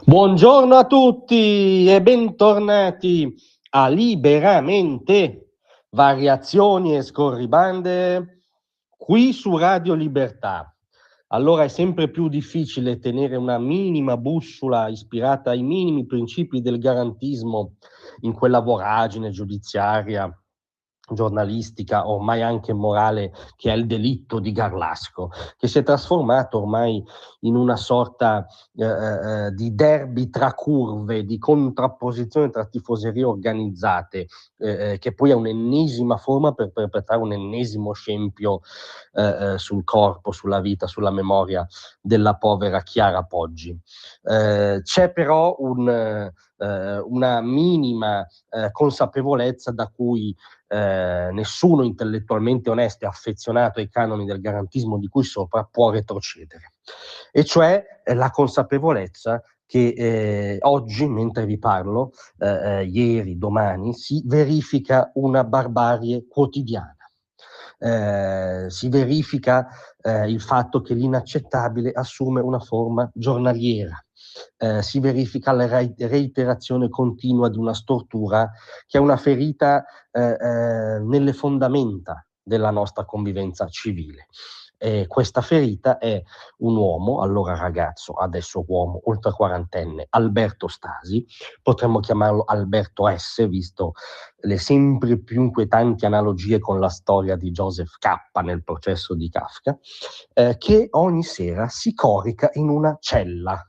Buongiorno a tutti e bentornati a Liberamente, variazioni e scorribande qui su Radio Libertà. Allora è sempre più difficile tenere una minima bussola ispirata ai minimi principi del garantismo in quella voragine giudiziaria, giornalistica, ormai anche morale, che è il delitto di Garlasco, che si è trasformato ormai in una sorta di derby tra curve, di contrapposizione tra tifoserie organizzate, che poi è un'ennesima forma per perpetrare un ennesimo scempio sul corpo, sulla vita, sulla memoria della povera Chiara Poggi. C'è però una minima consapevolezza da cui nessuno intellettualmente onesto e affezionato ai canoni del garantismo di cui sopra può retrocedere, e cioè la consapevolezza che oggi, mentre vi parlo, ieri, domani, si verifica una barbarie quotidiana. Si verifica il fatto che l'inaccettabile assume una forma giornaliera. Si verifica la reiterazione continua di una stortura che è una ferita nelle fondamenta della nostra convivenza civile. Questa ferita è un uomo, allora ragazzo, adesso uomo, oltre quarantenne, Alberto Stasi, potremmo chiamarlo Alberto S, visto le sempre più inquietanti analogie con la storia di Joseph K nel processo di Kafka, che ogni sera si corica in una cella,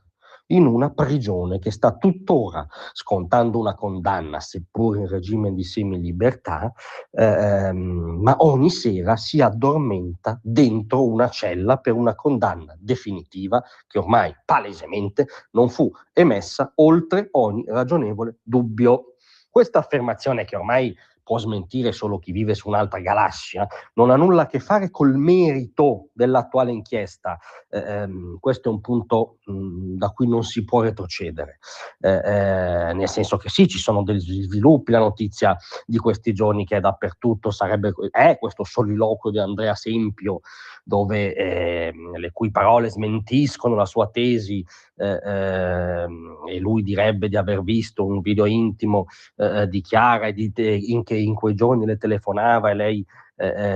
in una prigione che sta tuttora scontando una condanna, seppur in regime di semilibertà, ma ogni sera si addormenta dentro una cella per una condanna definitiva che ormai palesemente non fu emessa oltre ogni ragionevole dubbio. Questa affermazione, che ormai può smentire solo chi vive su un'altra galassia, non ha nulla a che fare col merito dell'attuale inchiesta. Questo è un punto da cui non si può retrocedere, nel senso che sì, ci sono degli sviluppi, la notizia di questi giorni che è dappertutto è questo soliloquio di Andrea Sempio, dove le cui parole smentiscono la sua tesi, e lui direbbe di aver visto un video intimo di Chiara e che in quei giorni le telefonava e lei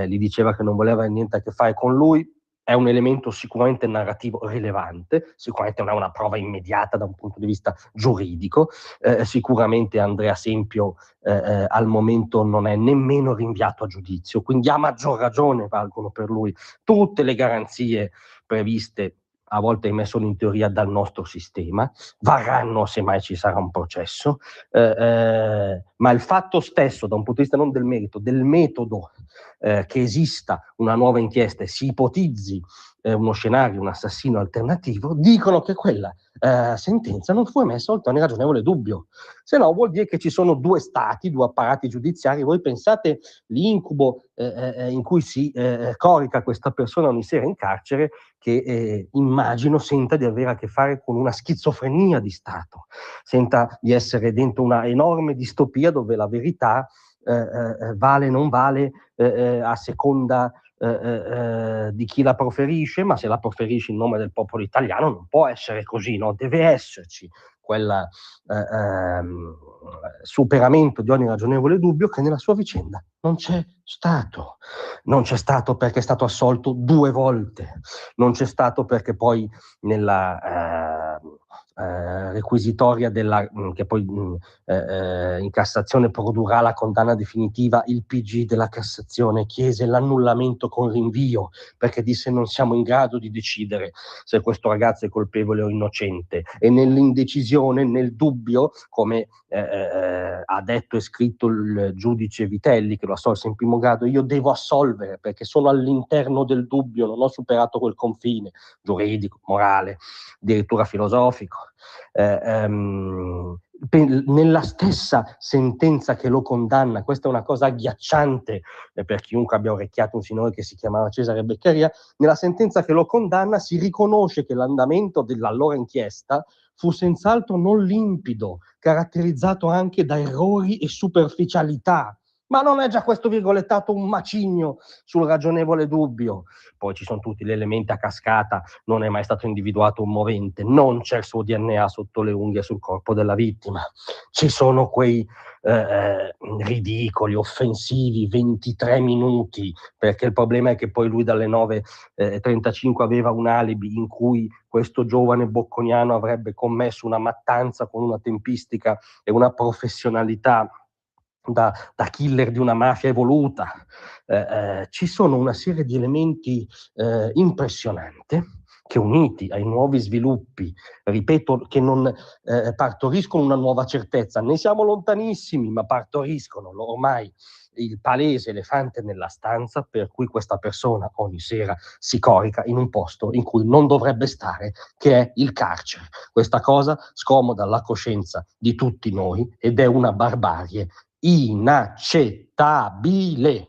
gli diceva che non voleva niente a che fare con lui. È un elemento sicuramente narrativo rilevante, sicuramente non è una prova immediata da un punto di vista giuridico, sicuramente Andrea Sempio al momento non è nemmeno rinviato a giudizio, quindi a maggior ragione valgono per lui tutte le garanzie previste, a volte ahimè solo in teoria, dal nostro sistema, varranno se mai ci sarà un processo, ma il fatto stesso, da un punto di vista non del merito, del metodo, che esista una nuova inchiesta e si ipotizzi uno scenario, un assassino alternativo, dicono che quella sentenza non fu emessa oltre ogni ragionevole dubbio. Se no vuol dire che ci sono due stati, due apparati giudiziari. Voi pensate l'incubo in cui si corica questa persona ogni sera in carcere, che immagino senta di avere a che fare con una schizofrenia di Stato, senta di essere dentro una enorme distopia dove la verità vale non vale a seconda di chi la proferisce, ma se la proferisce in nome del popolo italiano non può essere così, no? Deve esserci quel superamento di ogni ragionevole dubbio che nella sua vicenda non c'è stato. Non c'è stato perché è stato assolto 2 volte, non c'è stato perché poi nella requisitoria che poi in Cassazione produrrà la condanna definitiva, il PG della Cassazione chiese l'annullamento con rinvio perché disse: non siamo in grado di decidere se questo ragazzo è colpevole o innocente, e nell'indecisione, nel dubbio, come ha detto e scritto il giudice Vitelli, che lo assolse in primo grado, io devo assolvere perché sono all'interno del dubbio, non ho superato quel confine giuridico, morale, addirittura filosofico. Nella stessa sentenza che lo condanna, questa è una cosa agghiacciante per chiunque abbia orecchiato un signore che si chiamava Cesare Beccaria, nella sentenza che lo condanna si riconosce che l'andamento dell'allora inchiesta fu senz'altro non limpido, caratterizzato anche da errori e superficialità. Ma non è già questo virgolettato un macigno sul ragionevole dubbio? Poi ci sono tutti gli elementi a cascata, non è mai stato individuato un movente, non c'è il suo DNA sotto le unghie sul corpo della vittima. Ci sono quei ridicoli, offensivi 23 minuti, perché il problema è che poi lui dalle 9:35 aveva un alibi in cui questo giovane bocconiano avrebbe commesso una mattanza con una tempistica e una professionalità da killer di una mafia evoluta. Ci sono una serie di elementi impressionante che, uniti ai nuovi sviluppi, ripeto, che non partoriscono una nuova certezza, ne siamo lontanissimi, ma partoriscono ormai il palese elefante nella stanza, per cui questa persona ogni sera si corica in un posto in cui non dovrebbe stare, che è il carcere. Questa cosa scomoda la coscienza di tutti noi ed è una barbarie inaccettabile.